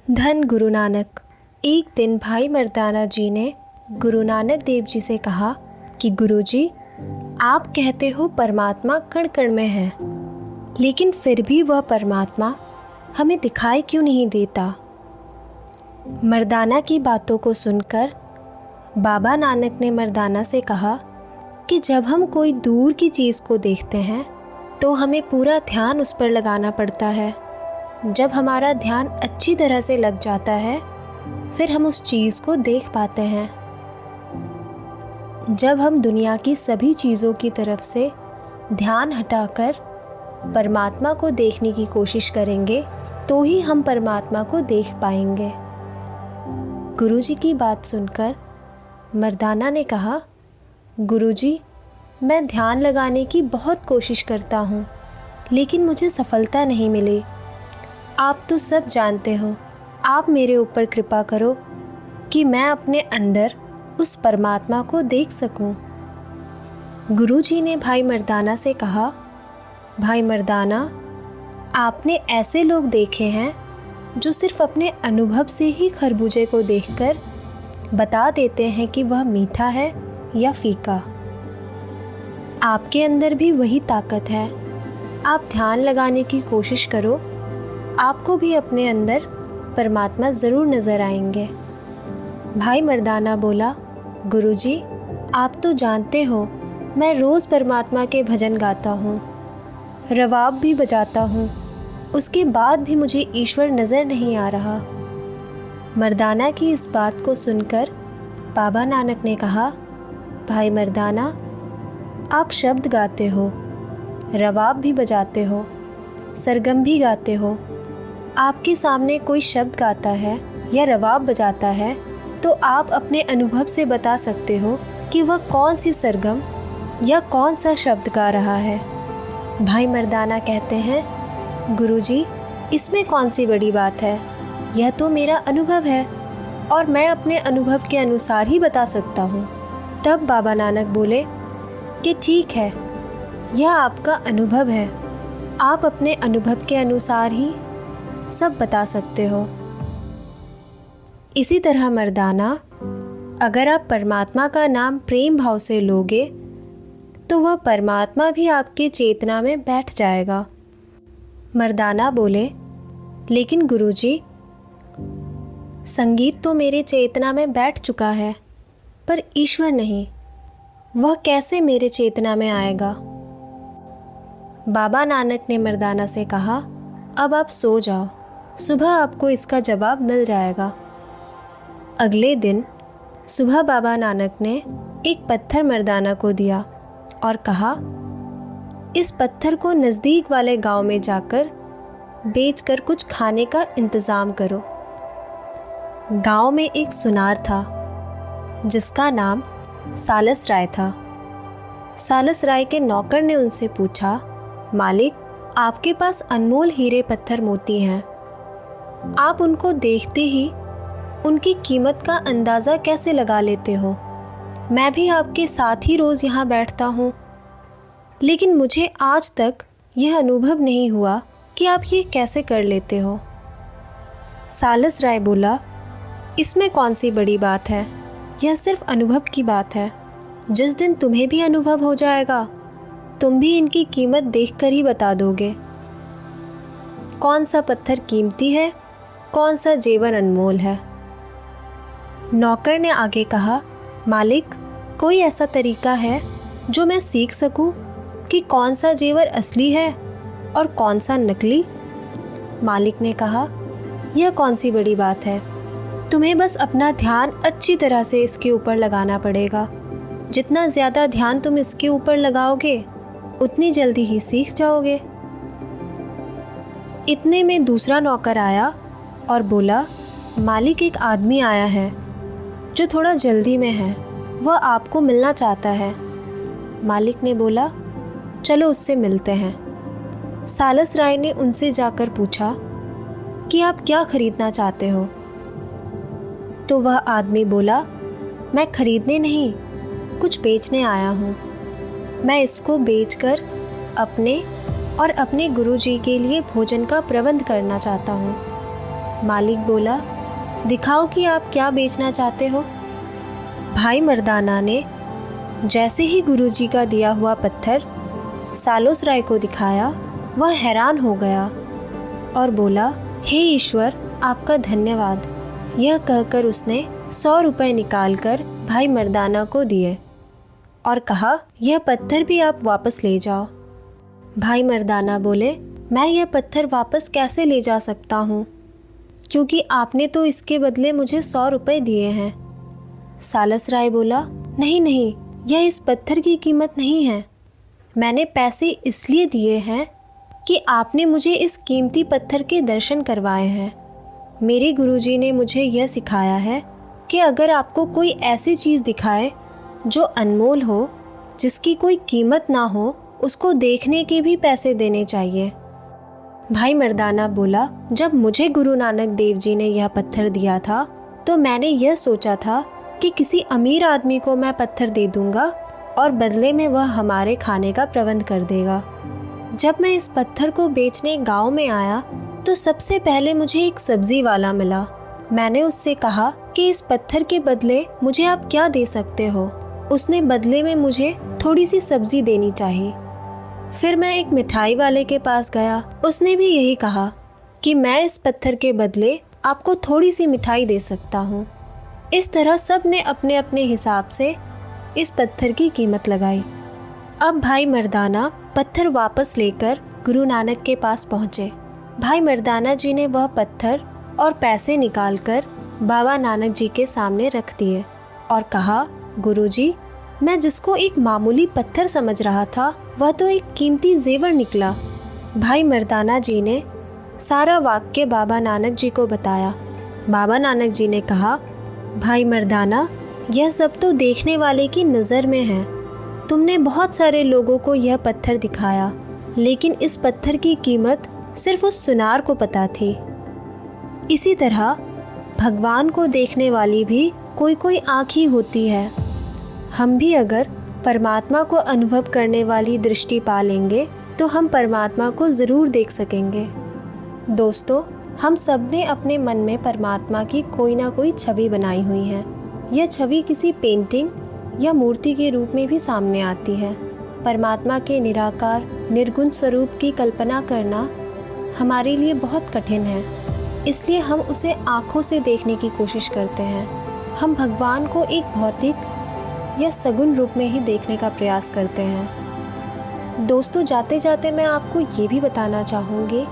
धन गुरु नानक। एक दिन भाई मर्दाना जी ने गुरु नानक देव जी से कहा कि गुरुजी, आप कहते हो परमात्मा कण कण में है, लेकिन फिर भी वह परमात्मा हमें दिखाई क्यों नहीं देता। मर्दाना की बातों को सुनकर बाबा नानक ने मर्दाना से कहा कि जब हम कोई दूर की चीज़ को देखते हैं तो हमें पूरा ध्यान उस पर लगाना पड़ता है। जब हमारा ध्यान अच्छी तरह से लग जाता है फिर हम उस चीज़ को देख पाते हैं। जब हम दुनिया की सभी चीज़ों की तरफ से ध्यान हटाकर परमात्मा को देखने की कोशिश करेंगे तो ही हम परमात्मा को देख पाएंगे। गुरुजी की बात सुनकर मर्दाना ने कहा, गुरुजी, मैं ध्यान लगाने की बहुत कोशिश करता हूँ, लेकिन मुझे सफलता नहीं मिली। आप तो सब जानते हो, आप मेरे ऊपर कृपा करो कि मैं अपने अंदर उस परमात्मा को देख सकूं। गुरुजी ने भाई मर्दाना से कहा, भाई मर्दाना, आपने ऐसे लोग देखे हैं जो सिर्फ अपने अनुभव से ही खरबूजे को देखकर बता देते हैं कि वह मीठा है या फीका। आपके अंदर भी वही ताकत है। आप ध्यान लगाने की कोशिश करो, आपको भी अपने अंदर परमात्मा ज़रूर नज़र आएंगे। भाई मर्दाना बोला, गुरुजी, आप तो जानते हो मैं रोज़ परमात्मा के भजन गाता हूँ, रवाब भी बजाता हूँ, उसके बाद भी मुझे ईश्वर नज़र नहीं आ रहा। मर्दाना की इस बात को सुनकर बाबा नानक ने कहा, भाई मर्दाना, आप शब्द गाते हो, रवाब भी बजाते हो, सरगम भी गाते हो। आपके सामने कोई शब्द गाता है या रवाब बजाता है तो आप अपने अनुभव से बता सकते हो कि वह कौन सी सरगम या कौन सा शब्द गा रहा है। भाई मर्दाना कहते हैं, गुरुजी, इसमें कौन सी बड़ी बात है, यह तो मेरा अनुभव है और मैं अपने अनुभव के अनुसार ही बता सकता हूँ। तब बाबा नानक बोले कि ठीक है, यह आपका अनुभव है, आप अपने अनुभव के अनुसार ही सब बता सकते हो। इसी तरह मर्दाना, अगर आप परमात्मा का नाम प्रेम भाव से लोगे तो वह परमात्मा भी आपके चेतना में बैठ जाएगा। मर्दाना बोले, लेकिन गुरुजी, संगीत तो मेरे चेतना में बैठ चुका है, पर ईश्वर नहीं, वह कैसे मेरे चेतना में आएगा। बाबा नानक ने मर्दाना से कहा, अब आप सो जाओ, सुबह आपको इसका जवाब मिल जाएगा। अगले दिन सुबह बाबा नानक ने एक पत्थर मर्दाना को दिया और कहा, इस पत्थर को नज़दीक वाले गांव में जाकर बेचकर कुछ खाने का इंतज़ाम करो। गांव में एक सुनार था जिसका नाम सालस राय था। सालस राय के नौकर ने उनसे पूछा, मालिक, आपके पास अनमोल हीरे पत्थर मोती हैं, आप उनको देखते ही उनकी कीमत का अंदाज़ा कैसे लगा लेते हो। मैं भी आपके साथ ही रोज़ यहाँ बैठता हूँ, लेकिन मुझे आज तक यह अनुभव नहीं हुआ कि आप ये कैसे कर लेते हो। सालस राय बोला, इसमें कौन सी बड़ी बात है, यह सिर्फ अनुभव की बात है। जिस दिन तुम्हें भी अनुभव हो जाएगा तुम भी इनकी कीमत देखकर ही बता दोगे, कौन सा पत्थर कीमती है, कौन सा जेवर अनमोल है। नौकर ने आगे कहा, मालिक, कोई ऐसा तरीका है जो मैं सीख सकूं कि कौन सा जेवर असली है और कौन सा नकली। मालिक ने कहा, यह कौन सी बड़ी बात है, तुम्हें बस अपना ध्यान अच्छी तरह से इसके ऊपर लगाना पड़ेगा। जितना ज़्यादा ध्यान तुम इसके ऊपर लगाओगे उतनी जल्दी ही सीख जाओगे। इतने में दूसरा नौकर आया और बोला, मालिक, एक आदमी आया है जो थोड़ा जल्दी में है, वह आपको मिलना चाहता है। मालिक ने बोला, चलो उससे मिलते हैं। सालस राय ने उनसे जाकर पूछा कि आप क्या खरीदना चाहते हो। तो वह आदमी बोला, मैं खरीदने नहीं, कुछ बेचने आया हूँ। मैं इसको बेचकर अपने और अपने गुरुजी के लिए भोजन का प्रबंध करना चाहता हूँ। मालिक बोला, दिखाओ कि आप क्या बेचना चाहते हो। भाई मर्दाना ने जैसे ही गुरुजी का दिया हुआ पत्थर सालोस राय को दिखाया, वह हैरान हो गया और बोला, हे ईश्वर, आपका धन्यवाद। यह कहकर उसने 100 रुपये निकालकर भाई मर्दाना को दिए और कहा, यह पत्थर भी आप वापस ले जाओ। भाई मर्दाना बोले, मैं यह पत्थर वापस कैसे ले जा सकता हूँ, क्योंकि आपने तो इसके बदले मुझे 100 रुपये दिए हैं। सालस राय बोला, नहीं नहीं, यह इस पत्थर की कीमत नहीं है। मैंने पैसे इसलिए दिए हैं कि आपने मुझे इस कीमती पत्थर के दर्शन करवाए हैं। मेरे गुरुजी ने मुझे यह सिखाया है कि अगर आपको कोई ऐसी चीज़ दिखाए जो अनमोल हो, जिसकी कोई कीमत ना हो, उसको देखने के भी पैसे देने चाहिए। भाई मर्दाना बोला, जब मुझे गुरु नानक देव जी ने यह पत्थर दिया था तो मैंने यह सोचा था कि किसी अमीर आदमी को मैं पत्थर दे दूंगा और बदले में वह हमारे खाने का प्रबंध कर देगा। जब मैं इस पत्थर को बेचने गांव में आया तो सबसे पहले मुझे एक सब्जी वाला मिला। मैंने उससे कहा कि इस पत्थर के बदले मुझे आप क्या दे सकते हो। उसने बदले में मुझे थोड़ी सी सब्जी देनी चाहिए। फिर मैं एक मिठाई वाले के पास गया, उसने भी यही कहा कि मैं इस पत्थर के बदले आपको थोड़ी सी मिठाई दे सकता हूँ। इस तरह सब ने अपने अपने हिसाब से इस पत्थर की कीमत लगाई। अब भाई मर्दाना पत्थर वापस लेकर गुरु नानक के पास पहुँचे। भाई मर्दाना जी ने वह पत्थर और पैसे निकालकर बाबा नानक जी के सामने रख दिए और कहा, गुरुजी, मैं जिसको एक मामूली पत्थर समझ रहा था वह तो एक कीमती जेवर निकला। भाई मर्दाना जी ने सारा वाक्य बाबा नानक जी को बताया। बाबा नानक जी ने कहा, भाई मर्दाना, यह सब तो देखने वाले की नज़र में है। तुमने बहुत सारे लोगों को यह पत्थर दिखाया, लेकिन इस पत्थर की कीमत सिर्फ उस सुनार को पता थी। इसी तरह भगवान को देखने वाली भी कोई कोई आँख ही होती है। हम भी अगर परमात्मा को अनुभव करने वाली दृष्टि पा लेंगे तो हम परमात्मा को ज़रूर देख सकेंगे। दोस्तों, हम सब ने अपने मन में परमात्मा की कोई ना कोई छवि बनाई हुई है। यह छवि किसी पेंटिंग या मूर्ति के रूप में भी सामने आती है। परमात्मा के निराकार निर्गुण स्वरूप की कल्पना करना हमारे लिए बहुत कठिन है, इसलिए हम उसे आँखों से देखने की कोशिश करते हैं। हम भगवान को एक भौतिक या सगुण रूप में ही देखने का प्रयास करते हैं। दोस्तों, जाते जाते मैं आपको ये भी बताना चाहूँगी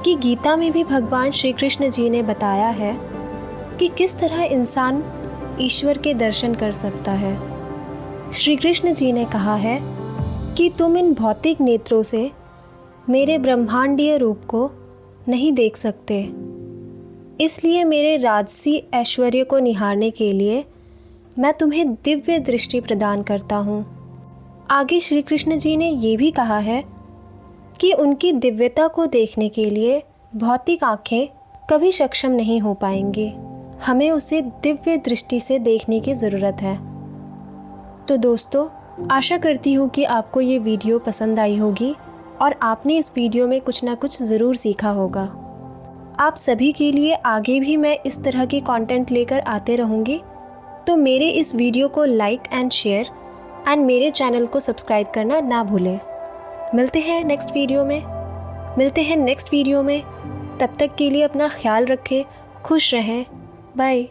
कि गीता में भी भगवान श्री कृष्ण जी ने बताया है कि किस तरह इंसान ईश्वर के दर्शन कर सकता है। श्री कृष्ण जी ने कहा है कि तुम इन भौतिक नेत्रों से मेरे ब्रह्मांडीय रूप को नहीं देख सकते, इसलिए मेरे राजसी ऐश्वर्य को निहारने के लिए मैं तुम्हें दिव्य दृष्टि प्रदान करता हूँ। आगे श्री कृष्ण जी ने ये भी कहा है कि उनकी दिव्यता को देखने के लिए भौतिक आँखें कभी सक्षम नहीं हो पाएंगी। हमें उसे दिव्य दृष्टि से देखने की ज़रूरत है। तो दोस्तों, आशा करती हूँ कि आपको ये वीडियो पसंद आई होगी और आपने इस वीडियो में कुछ ना कुछ ज़रूर सीखा होगा। आप सभी के लिए आगे भी मैं इस तरह की कंटेंट लेकर आते रहूँगी, तो मेरे इस वीडियो को लाइक एंड शेयर एंड मेरे चैनल को सब्सक्राइब करना ना भूलें। मिलते हैं नेक्स्ट वीडियो में। तब तक के लिए अपना ख्याल रखें, खुश रहें। बाय।